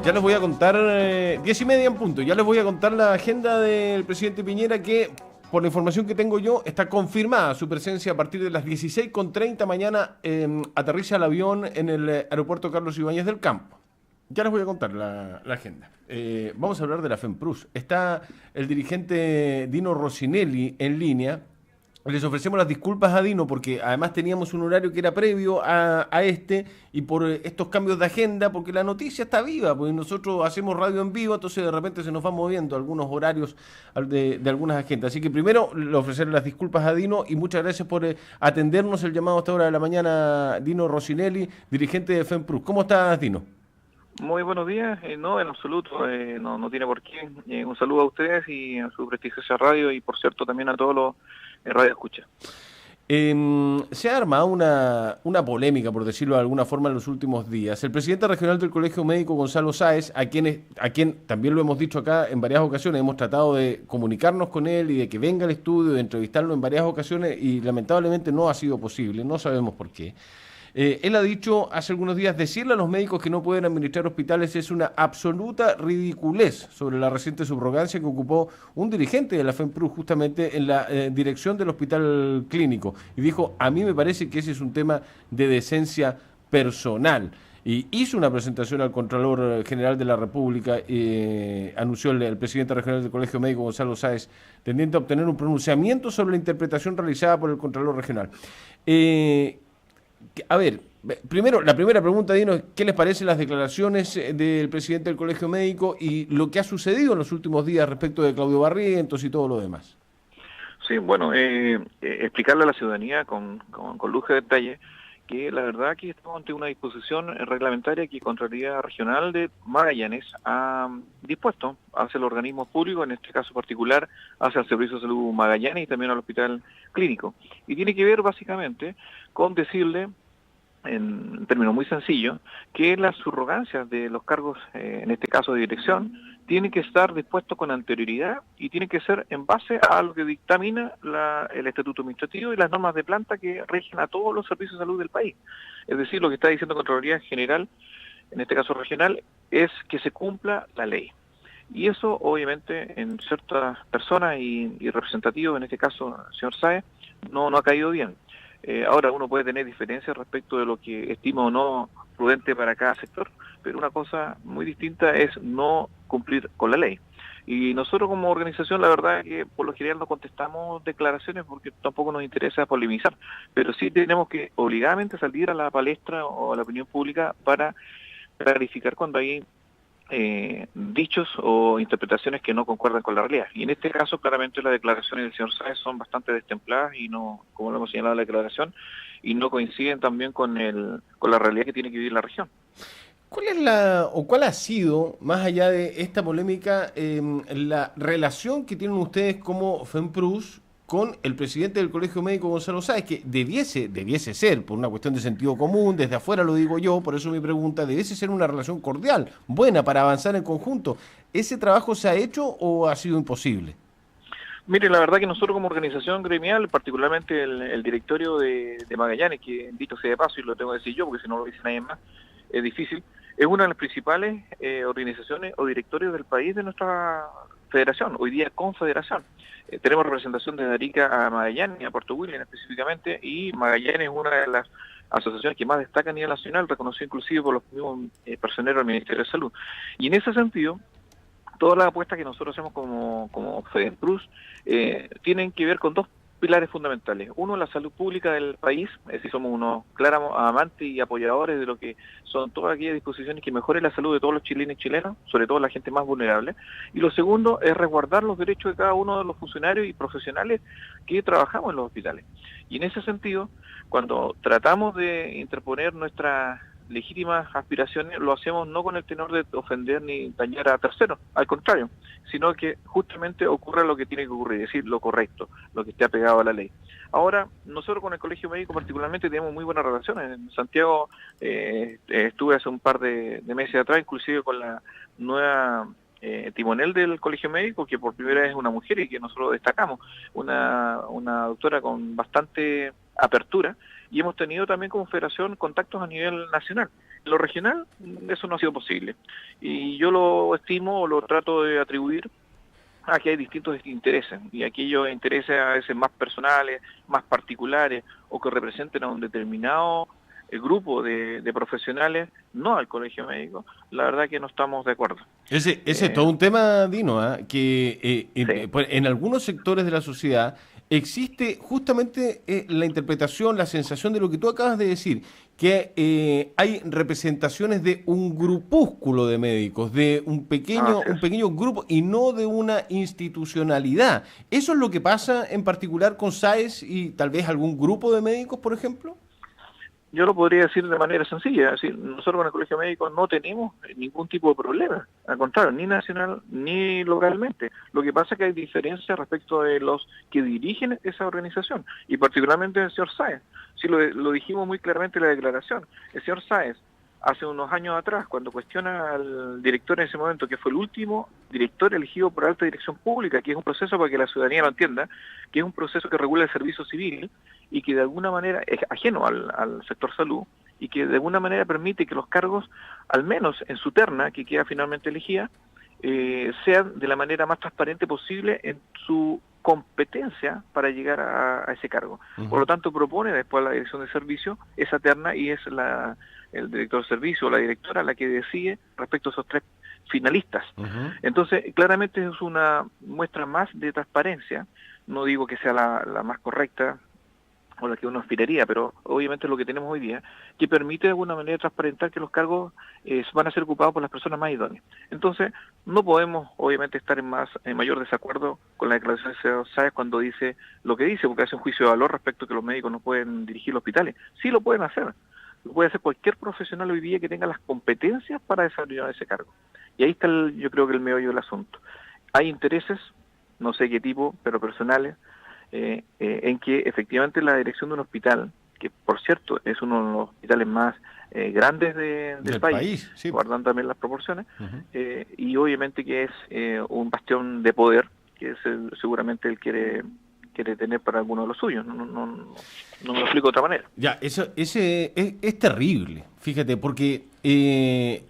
Ya les voy a contar, 10:30 en punto, ya les voy a contar la agenda del presidente Piñera que, por la información que tengo yo, está confirmada su presencia a partir de las 16:30 mañana. Aterriza el avión en el aeropuerto Carlos Ibáñez del Campo. Ya les voy a contar la agenda. Vamos a hablar de la FEMPRUS. Está el dirigente Dino Rossinelli en línea. Les ofrecemos las disculpas a Dino porque además teníamos un horario que era previo a este y por estos cambios de agenda, porque la noticia está viva, porque nosotros hacemos radio en vivo, entonces de repente se nos van moviendo algunos horarios de algunas agendas. Así que primero le ofrecerle las disculpas a Dino y muchas gracias por atendernos el llamado a esta hora de la mañana, Dino Rossinelli, dirigente de FEMPRUS. ¿Cómo estás, Dino? Muy buenos días, no, en absoluto, no tiene por qué. Un saludo a ustedes y a su prestigiosa radio y por cierto también a todos los radio escucha. Se ha armado una polémica, por decirlo de alguna forma, en los últimos días. El presidente regional del Colegio Médico, Gonzalo Sáez, a quien también lo hemos dicho acá en varias ocasiones, hemos tratado de comunicarnos con él y de que venga al estudio, de entrevistarlo en varias ocasiones y lamentablemente no ha sido posible, no sabemos por qué. Él ha dicho hace algunos días, decirle a los médicos que no pueden administrar hospitales es una absoluta ridiculez sobre la reciente subrogancia que ocupó un dirigente de la FEMPRUS justamente en la dirección del hospital clínico. Y dijo, a mí me parece que ese es un tema de decencia personal. Y hizo una presentación al Contralor General de la República, anunció el presidente regional del Colegio Médico, Gonzalo Sáez, tendiente a obtener un pronunciamiento sobre la interpretación realizada por el Contralor Regional. A ver, primero, la primera pregunta, Dino, es ¿qué les parecen las declaraciones del presidente del Colegio Médico y lo que ha sucedido en los últimos días respecto de Claudio Barrientos y todo lo demás? Sí, bueno, explicarle a la ciudadanía con lujo de detalle que la verdad aquí estamos ante una disposición reglamentaria que Contraloría Regional de Magallanes ha dispuesto hacia los organismos públicos, en este caso particular hacia el Servicio de Salud Magallanes y también al Hospital Clínico. Y tiene que ver básicamente con decirle, en términos muy sencillos, que las subrogancias de los cargos, en este caso de dirección, tienen que estar dispuestos con anterioridad y tienen que ser en base a lo que dictamina el Estatuto Administrativo y las normas de planta que rigen a todos los servicios de salud del país. Es decir, lo que está diciendo Contraloría General, en este caso regional, es que se cumpla la ley. Y eso, obviamente, en ciertas personas y representativos, en este caso el señor Sáez, no ha caído bien. Ahora uno puede tener diferencias respecto de lo que estima o no prudente para cada sector, pero una cosa muy distinta es no cumplir con la ley. Y nosotros como organización, la verdad es que por lo general no contestamos declaraciones porque tampoco nos interesa polemizar, pero sí tenemos que obligadamente salir a la palestra o a la opinión pública para clarificar cuando hay dichos o interpretaciones que no concuerdan con la realidad. Y en este caso, claramente las declaraciones del señor Sáez son bastante destempladas y no, como lo hemos señalado en la declaración, y no coinciden también con la realidad que tiene que vivir la región. ¿Cuál ha sido, más allá de esta polémica, la relación que tienen ustedes como FEMPRUS con el presidente del Colegio Médico, Gonzalo Sáez, que debiese ser, por una cuestión de sentido común, desde afuera lo digo yo, por eso mi pregunta, debiese ser una relación cordial, buena, para avanzar en conjunto? ¿Ese trabajo se ha hecho o ha sido imposible? Mire, la verdad que nosotros como organización gremial, particularmente el directorio de Magallanes, que dicho sea de paso, y lo tengo que decir yo, porque si no lo dice nadie más, es difícil, es una de las principales organizaciones o directorios del país de nuestra federación, hoy día confederación. Tenemos representación de Arica a Magallanes y a Puerto William específicamente, y Magallanes es una de las asociaciones que más destaca a nivel nacional, reconocido inclusive por los mismos personeros del Ministerio de Salud. Y en ese sentido, todas las apuestas que nosotros hacemos como FEMPRUS tienen que ver con dos pilares fundamentales. Uno, la salud pública del país, es decir, somos unos claros amantes y apoyadores de lo que son todas aquellas disposiciones que mejoren la salud de todos los chilenos y chilenas, sobre todo la gente más vulnerable. Y lo segundo es resguardar los derechos de cada uno de los funcionarios y profesionales que trabajamos en los hospitales. Y en ese sentido, cuando tratamos de interponer nuestras legítimas aspiraciones, lo hacemos no con el tenor de ofender ni dañar a terceros, al contrario, sino que justamente ocurra lo que tiene que ocurrir, es decir, lo correcto, lo que esté apegado a la ley. Ahora, nosotros con el Colegio Médico particularmente tenemos muy buenas relaciones. En Santiago estuve hace un par de meses atrás, inclusive con la nueva timonel del Colegio Médico, que por primera vez es una mujer y que nosotros destacamos, una doctora con bastante apertura, y hemos tenido también como federación contactos a nivel nacional. En lo regional, eso no ha sido posible. Y yo lo estimo o lo trato de atribuir a que hay distintos intereses, y aquellos intereses a veces más personales, más particulares, o que representen a un determinado grupo de profesionales, no al colegio médico, la verdad que no estamos de acuerdo. Ese es todo un tema, Dino, ¿ah? Que Sí. pues, en algunos sectores de la sociedad existe justamente la interpretación, la sensación de lo que tú acabas de decir, que hay representaciones de un grupúsculo de médicos, de Así un es. pequeño grupo y no de una institucionalidad. ¿Eso es lo que pasa en particular con SAES y tal vez algún grupo de médicos, por ejemplo? Yo lo podría decir de manera sencilla, es decir, nosotros en el Colegio Médico no tenemos ningún tipo de problema, al contrario, ni nacional ni localmente. Lo que pasa es que hay diferencias respecto de los que dirigen esa organización, y particularmente el señor Sáez. Sí, lo dijimos muy claramente en la declaración. El señor Sáez, hace unos años atrás, cuando cuestiona al director en ese momento, que fue el último director elegido por alta dirección pública, que es un proceso, para que la ciudadanía lo entienda, que es un proceso que regula el servicio civil, y que de alguna manera es ajeno al sector salud, y que de alguna manera permite que los cargos, al menos en su terna, que queda finalmente elegida, sean de la manera más transparente posible en su competencia para llegar a ese cargo. Por lo tanto, propone después a la dirección de servicio esa terna, y es el director de servicio o la directora la que decide respecto a esos tres finalistas. Entonces, claramente es una muestra más de transparencia. No digo que sea la más correcta o la que uno aspiraría, pero obviamente es lo que tenemos hoy día, que permite de alguna manera transparentar que los cargos van a ser ocupados por las personas más idóneas. Entonces, no podemos obviamente estar en mayor desacuerdo con la declaración de señor Sáez cuando dice lo que dice, porque hace un juicio de valor respecto a que los médicos no pueden dirigir los hospitales. Sí lo pueden hacer. Lo puede hacer cualquier profesional hoy día que tenga las competencias para desarrollar ese cargo. Y ahí está, yo creo que el meollo del asunto. Hay intereses, no sé qué tipo, pero personales, en que efectivamente la dirección de un hospital, que por cierto es uno de los hospitales más grandes del país, Sí. guardando también las proporciones, y obviamente que es un bastión de poder, que es seguramente él quiere tener para alguno de los suyos. No me lo explico de otra manera. Ya, ese es terrible, fíjate, porque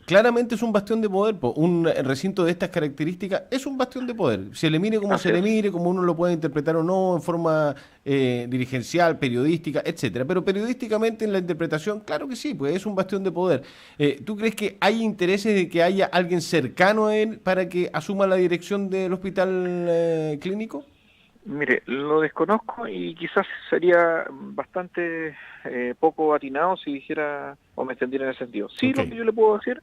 claramente es un bastión de poder, un recinto de estas características es un bastión de poder. Se le mire como Así se le es. mire, como uno lo puede interpretar o no, en forma dirigencial, periodística, etcétera. Pero periodísticamente en la interpretación, claro que sí, pues es un bastión de poder. ¿Tú crees que hay intereses de que haya alguien cercano a él para que asuma la dirección del hospital clínico? Mire, lo desconozco y quizás sería bastante poco atinado si dijera o me extendiera en ese sentido. Sí, Ok. lo que yo le puedo decir,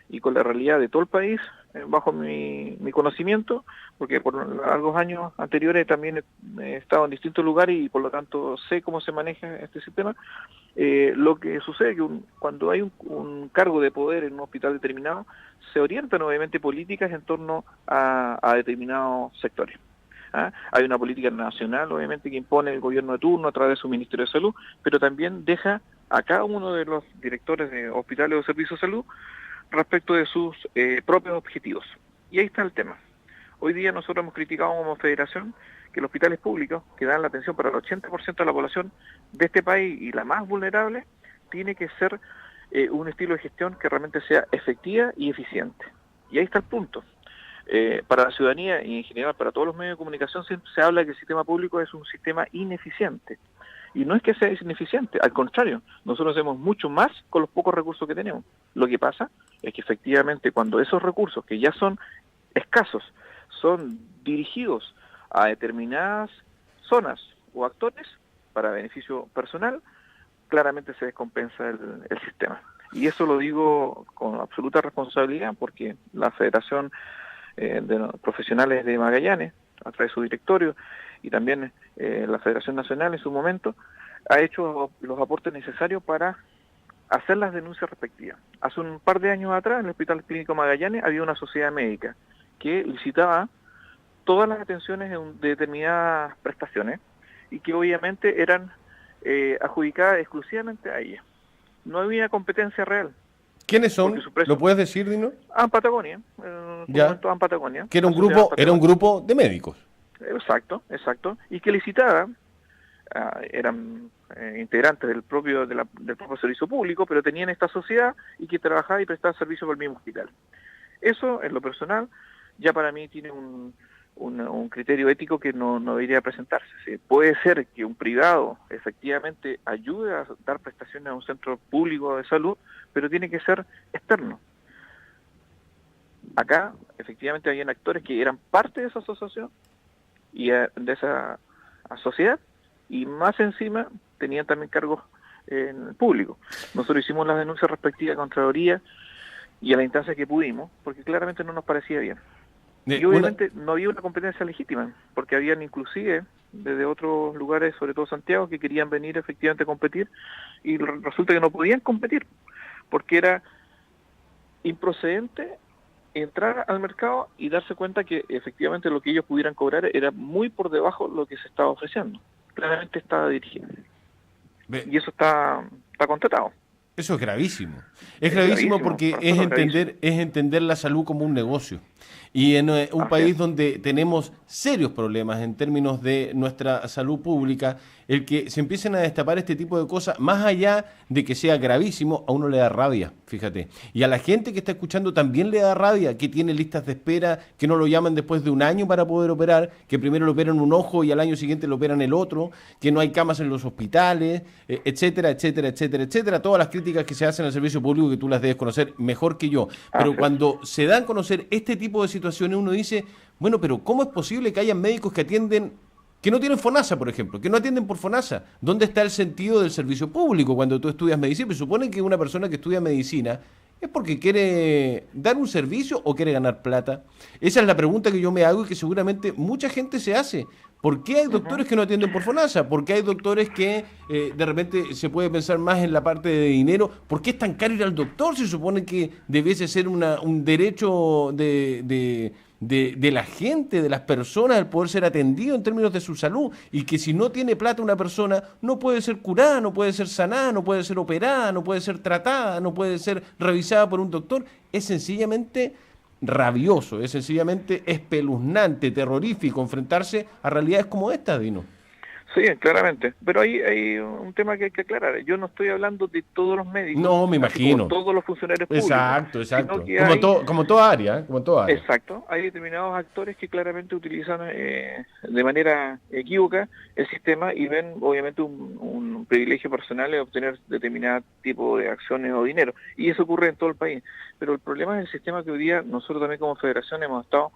y con la realidad de todo el país, bajo mi conocimiento, porque por largos años anteriores también he estado en distintos lugares y por lo tanto sé cómo se maneja este sistema. Lo que sucede es que cuando hay un cargo de poder en un hospital determinado, se orientan obviamente políticas en torno a determinados sectores. Hay una política nacional, obviamente, que impone el gobierno de turno a través de su Ministerio de Salud, pero también deja a cada uno de los directores de hospitales o servicios de salud respecto de sus propios objetivos. Y ahí está el tema. Hoy día nosotros hemos criticado como federación que los hospitales públicos, que dan la atención para el 80% de la población de este país y la más vulnerable, tiene que ser un estilo de gestión que realmente sea efectiva y eficiente. Y ahí está el punto. Para la ciudadanía y en general para todos los medios de comunicación siempre se habla que el sistema público es un sistema ineficiente. Y no es que sea ineficiente, al contrario, nosotros hacemos mucho más con los pocos recursos que tenemos. Lo que pasa es que efectivamente cuando esos recursos, que ya son escasos, son dirigidos a determinadas zonas o actores para beneficio personal, claramente se descompensa el sistema. Y eso lo digo con absoluta responsabilidad porque la Federación de los Profesionales de Magallanes, a través de su directorio, y también la Federación Nacional en su momento, ha hecho los aportes necesarios para hacer las denuncias respectivas. Hace un par de años atrás, en el Hospital Clínico Magallanes, había una sociedad médica que licitaba todas las atenciones de determinadas prestaciones y que obviamente eran adjudicadas exclusivamente a ella. No había competencia real. ¿Quiénes son? Porque su precio, ¿Lo puedes decir, Dino? Patagonia, en su Ya. momento Patagonia. Que La sociedad era un Patagonia. grupo de médicos. Exacto. Y que licitaba eran integrantes del propio servicio público, pero tenían esta sociedad y que trabajaba y prestaba servicio por el mismo hospital. Eso, en lo personal, ya para mí tiene un criterio ético que no debería presentarse. ¿Sí? Puede ser que un privado efectivamente ayude a dar prestaciones a un centro público de salud, pero tiene que ser externo. Acá, efectivamente, habían actores que eran parte de esa asociación y de esa sociedad, y más encima tenían también cargos en el público. Nosotros hicimos las denuncias respectivas a Contraloría y a la instancia que pudimos, porque claramente no nos parecía bien. Y obviamente no había una competencia legítima, porque habían inclusive desde otros lugares, sobre todo Santiago, que querían venir efectivamente a competir, y resulta que no podían competir, porque era improcedente entrar al mercado y darse cuenta que efectivamente lo que ellos pudieran cobrar era muy por debajo de lo que se estaba ofreciendo. Claramente estaba dirigido. Y eso está contratado. Eso es gravísimo. Es gravísimo porque es entender la salud como un negocio. Y en un país donde tenemos serios problemas en términos de nuestra salud pública, el que se empiecen a destapar este tipo de cosas, más allá de que sea gravísimo, a uno le da rabia, fíjate. Y a la gente que está escuchando también le da rabia, que tiene listas de espera, que no lo llaman después de un año para poder operar, que primero lo operan un ojo y al año siguiente lo operan el otro, que no hay camas en los hospitales, etcétera, etcétera, etcétera, etcétera. Todas las críticas que se hacen al servicio público que tú las debes conocer mejor que yo. Pero cuando se dan a conocer este tipo de situaciones, uno dice, bueno, pero ¿cómo es posible que haya médicos que atienden, que no tienen FONASA, por ejemplo, que no atienden por FONASA? ¿Dónde está el sentido del servicio público cuando tú estudias medicina? Se supone que una persona que estudia medicina es porque quiere dar un servicio o quiere ganar plata. Esa es la pregunta que yo me hago y que seguramente mucha gente se hace. ¿Por qué hay doctores que no atienden por FONASA? ¿Por qué hay doctores que de repente se puede pensar más en la parte de dinero? ¿Por qué es tan caro ir al doctor? Se supone que debiese ser un derecho de la gente, de las personas, el poder ser atendido en términos de su salud, y que si no tiene plata una persona no puede ser curada, no puede ser sanada, no puede ser operada, no puede ser tratada, no puede ser revisada por un doctor. Es sencillamente rabioso, es sencillamente espeluznante, terrorífico enfrentarse a realidades como esta, Dino. Sí, claramente. Pero hay un tema que hay que aclarar. Yo no estoy hablando de todos los médicos. No, me imagino. Todos los funcionarios públicos. Exacto. Como toda área. Exacto. Hay determinados actores que claramente utilizan de manera equívoca el sistema y ven, obviamente, un privilegio personal de obtener determinado tipo de acciones o dinero. Y eso ocurre en todo el país. Pero el problema es el sistema que hoy día nosotros también como federación hemos estado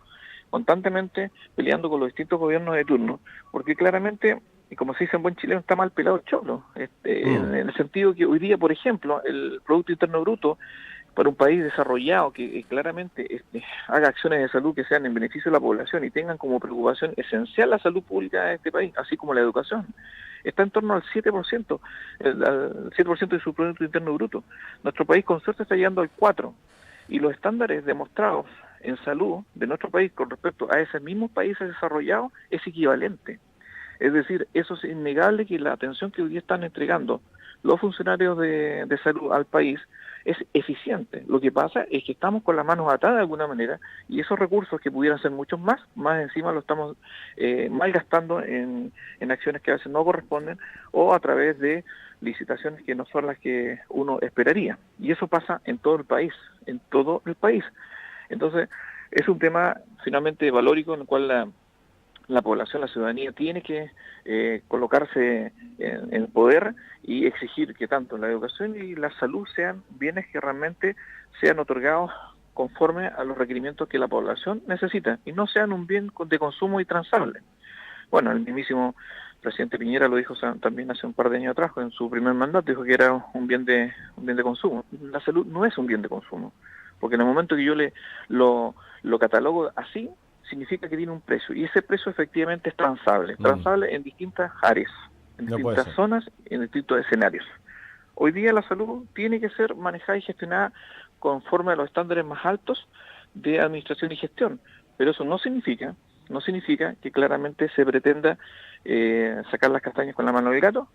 constantemente peleando con los distintos gobiernos de turno, porque claramente, y como se dice en buen chileno, está mal pelado el cholo, en el sentido que hoy día, por ejemplo, el Producto Interno Bruto para un país desarrollado que claramente haga acciones de salud que sean en beneficio de la población y tengan como preocupación esencial la salud pública de este país, así como la educación, está en torno al 7%, al 7% de su Producto Interno Bruto. Nuestro país con suerte está llegando al 4%, y los estándares demostrados en salud de nuestro país con respecto a esos mismos países desarrollados es equivalente. Es decir, eso es innegable, que la atención que hoy día están entregando los funcionarios de salud al país es eficiente. Lo que pasa es que estamos con las manos atadas de alguna manera, y esos recursos que pudieran ser muchos más encima lo estamos malgastando en acciones que a veces no corresponden, o a través de licitaciones que no son las que uno esperaría. Y eso pasa en todo el país, Entonces, es un tema finalmente valórico en el cual la población, la ciudadanía, tiene que colocarse en el poder y exigir que tanto la educación y la salud sean bienes que realmente sean otorgados conforme a los requerimientos que la población necesita y no sean un bien de consumo intransable. Bueno, el mismísimo presidente Piñera lo dijo también hace un par de años atrás, en su primer mandato, dijo que era un bien de consumo. La salud no es un bien de consumo, porque en el momento que yo lo catalogo así, significa que tiene un precio, y ese precio efectivamente es transable en distintas áreas, en distintas zonas, en distintos escenarios. Hoy día la salud tiene que ser manejada y gestionada conforme a los estándares más altos de administración y gestión, pero eso no significa que claramente se pretenda sacar las castañas con la mano del gato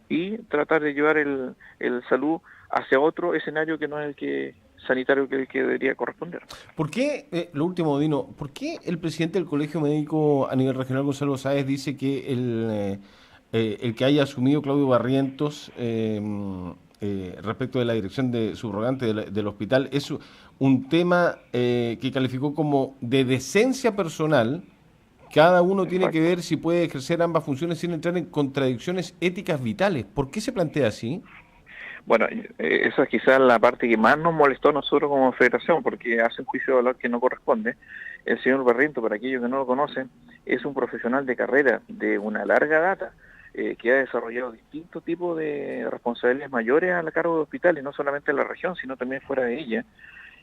y tratar de llevar el salud hacia otro escenario que no es el que sanitario que debería corresponder. ¿Por qué, lo último, Dino, por qué el presidente del Colegio Médico a nivel regional, Gonzalo Sáez, dice que el que haya asumido Claudio Barrientos respecto de la dirección de subrogante del hospital es un tema que calificó como de decencia personal. Cada uno tiene que Exacto. ver si puede ejercer ambas funciones sin entrar en contradicciones éticas vitales. ¿Por qué se plantea así? Bueno, esa es quizás la parte que más nos molestó a nosotros como federación, porque hace un juicio de valor que no corresponde. El señor Barriento, para aquellos que no lo conocen, es un profesional de carrera de una larga data, que ha desarrollado distintos tipos de responsabilidades mayores a la cargo de hospitales, no solamente en la región, sino también fuera de ella.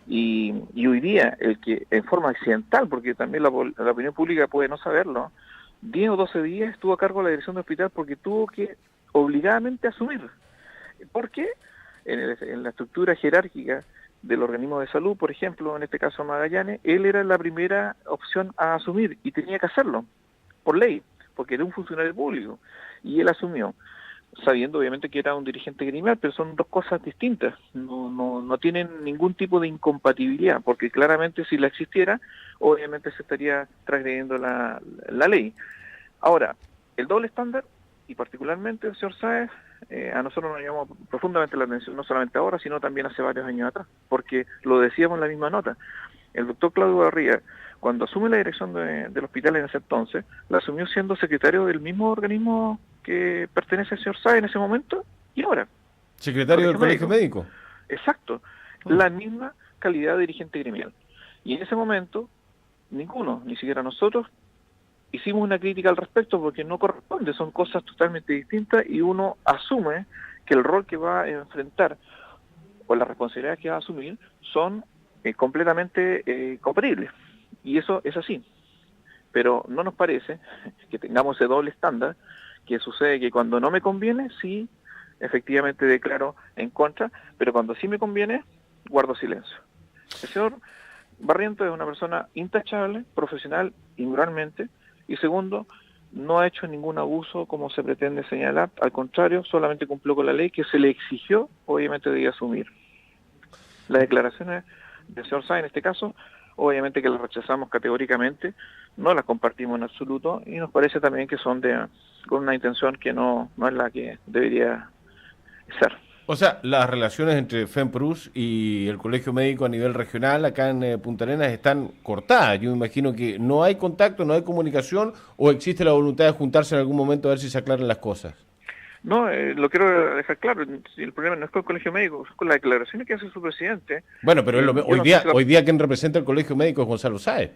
Y hoy día, el que en forma accidental, porque también la opinión pública puede no saberlo, 10 o 12 días estuvo a cargo de la dirección de hospital porque tuvo que obligadamente asumir. ¿Por qué? En la estructura jerárquica del organismo de salud, por ejemplo, en este caso Magallanes, él era la primera opción a asumir y tenía que hacerlo, por ley, porque era un funcionario público, y él asumió, sabiendo obviamente que era un dirigente gremial, pero son dos cosas distintas, no tienen ningún tipo de incompatibilidad, porque claramente si la existiera, obviamente se estaría transgrediendo la ley. Ahora, el doble estándar, y particularmente el señor Sáez, a nosotros nos llamó profundamente la atención, no solamente ahora, sino también hace varios años atrás, porque lo decíamos en la misma nota. El doctor Claudio Barría, cuando asume la dirección del hospital en ese entonces, la asumió siendo secretario del mismo organismo que pertenece al señor Sáez en ese momento y ahora. Secretario del Colegio Médico. Exacto, la misma calidad de dirigente gremial. Y en ese momento, ninguno, ni siquiera nosotros, hicimos una crítica al respecto porque no corresponde, son cosas totalmente distintas y uno asume que el rol que va a enfrentar o las responsabilidades que va a asumir son completamente compatibles. Y eso es así. Pero no nos parece que tengamos ese doble estándar, que sucede que cuando no me conviene, sí, efectivamente declaro en contra, pero cuando sí me conviene, guardo silencio. El señor Barrientos es una persona intachable, profesional y moralmente, y segundo, no ha hecho ningún abuso como se pretende señalar, al contrario, solamente cumplió con la ley que se le exigió, obviamente debía asumir. Las declaraciones del señor Sáenz en este caso, obviamente que las rechazamos categóricamente, no las compartimos en absoluto y nos parece también que son con una intención que no es la que debería ser. O sea, las relaciones entre FEMPRUS y el Colegio Médico a nivel regional acá en Punta Arenas están cortadas. Yo me imagino que no hay contacto, no hay comunicación o existe la voluntad de juntarse en algún momento a ver si se aclaran las cosas. No, lo quiero dejar claro, el problema no es con el Colegio Médico, es con las declaraciones que hace su presidente. Bueno, pero Yo no sé si hoy día quien representa el Colegio Médico es Gonzalo Sáez.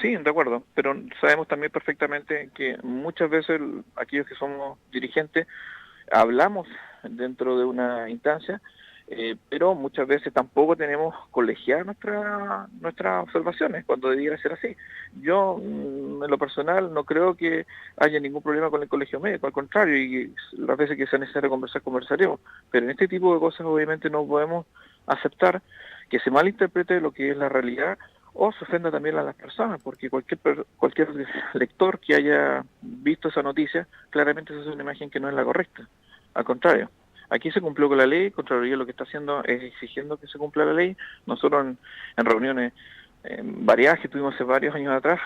Sí, de acuerdo, pero sabemos también perfectamente que muchas veces aquellos que somos dirigentes hablamos dentro de una instancia, pero muchas veces tampoco tenemos colegiadas nuestras observaciones cuando debiera ser así. Yo, en lo personal, no creo que haya ningún problema con el colegio médico, al contrario, y las veces que sea necesario conversar, conversaremos, pero en este tipo de cosas obviamente no podemos aceptar que se malinterprete lo que es la realidad o se ofenda también a las personas, porque cualquier lector que haya visto esa noticia, claramente esa es una imagen que no es la correcta. Al contrario, aquí se cumplió con la ley, Contraloría lo que está haciendo es exigiendo que se cumpla la ley. Nosotros en reuniones variadas que tuvimos hace varios años atrás,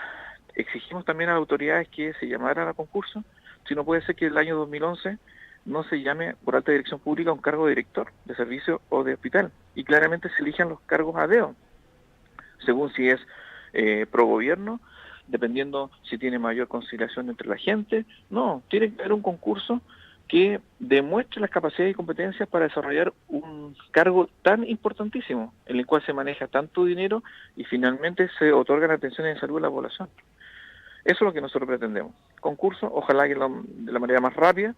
exigimos también a las autoridades que se llamara a concurso, si no puede ser que el año 2011 no se llame por alta dirección pública un cargo de director de servicio o de hospital, y claramente se elijan los cargos a dedo, según si es pro gobierno, dependiendo si tiene mayor conciliación entre la gente. No, tiene que haber un concurso que demuestre las capacidades y competencias para desarrollar un cargo tan importantísimo, en el cual se maneja tanto dinero y finalmente se otorgan atenciones de salud a la población. Eso es lo que nosotros pretendemos. Concurso, ojalá que de la manera más rápida,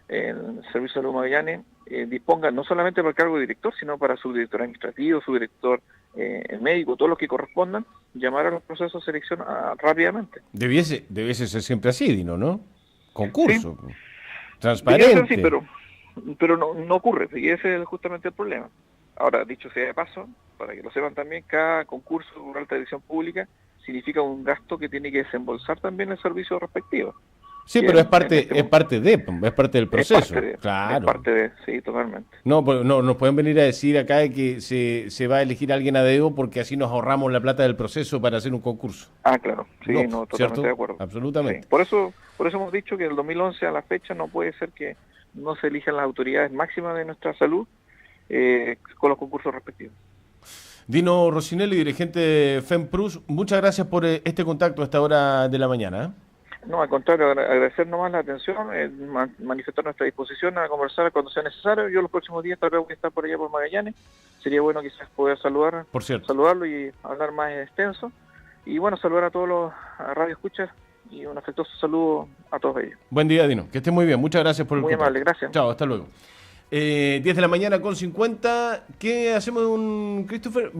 el Servicio de Salud Magallanes disponga no solamente para el cargo de director, sino para subdirector administrativo, subdirector médico, todos los que correspondan, llamar a los procesos de selección rápidamente. Debiese ser siempre así, Dino, ¿no? Concurso, Sí, transparente. sí, pero no ocurre, y ese es justamente el problema. Ahora, dicho sea de paso, para que lo sepan también, cada concurso por alta dirección pública significa un gasto que tiene que desembolsar también el servicio respectivo. Sí, que pero es en parte, este es parte es parte del proceso. es parte de, sí, totalmente. No, pues no nos pueden venir a decir acá de que se va a elegir a alguien a dedo porque así nos ahorramos la plata del proceso para hacer un concurso. Ah, claro, sí, No, no, totalmente ¿cierto? de acuerdo. Absolutamente. Sí. Por eso hemos dicho que el 2011 a la fecha no puede ser que no se elijan las autoridades máximas de nuestra salud con los concursos respectivos. Dino Rossinelli, dirigente de FEMPRUS, muchas gracias por este contacto a esta hora de la mañana. No, al contrario, agradecer nomás la atención, manifestar nuestra disposición a conversar cuando sea necesario. Yo los próximos días tal vez voy a estar por allá por Magallanes. Sería bueno quizás poder saludarlo y hablar más extenso. Y bueno, saludar a todos los radioescuchas y un afectuoso saludo a todos ellos. Buen día, Dino. Que esté muy bien. Muchas gracias por el contacto. Muy amable, gracias. Chao, hasta luego. 10 de la mañana con 50. ¿Qué hacemos, un Christopher?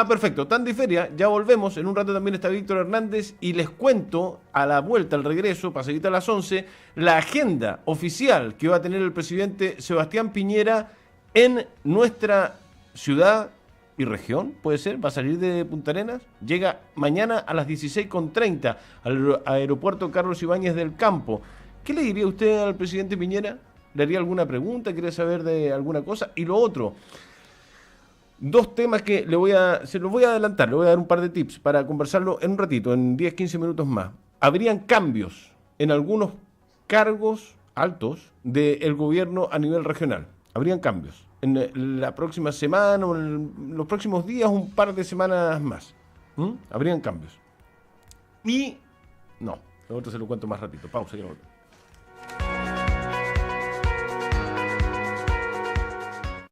Perfecto. Tanda y Feria. Ya volvemos. En un rato también está Víctor Hernández. Y les cuento a la vuelta, al regreso, pasadita a las 11, la agenda oficial que va a tener el presidente Sebastián Piñera en nuestra ciudad y región, puede ser. Va a salir de Punta Arenas. Llega mañana a las 16:30 al aeropuerto Carlos Ibáñez del Campo. ¿Qué le diría usted al presidente Piñera? ¿Le haría alguna pregunta? ¿Quiere saber de alguna cosa? Y lo otro, dos temas que se los voy a adelantar, le voy a dar un par de tips para conversarlo en un ratito, en 10, 15 minutos más. Habrían cambios en algunos cargos altos del gobierno a nivel regional. Habrían cambios en la próxima semana o en los próximos días, un par de semanas más. Habrían cambios. Y no, lo otro se lo cuento más ratito. Pausa y ya volvemos.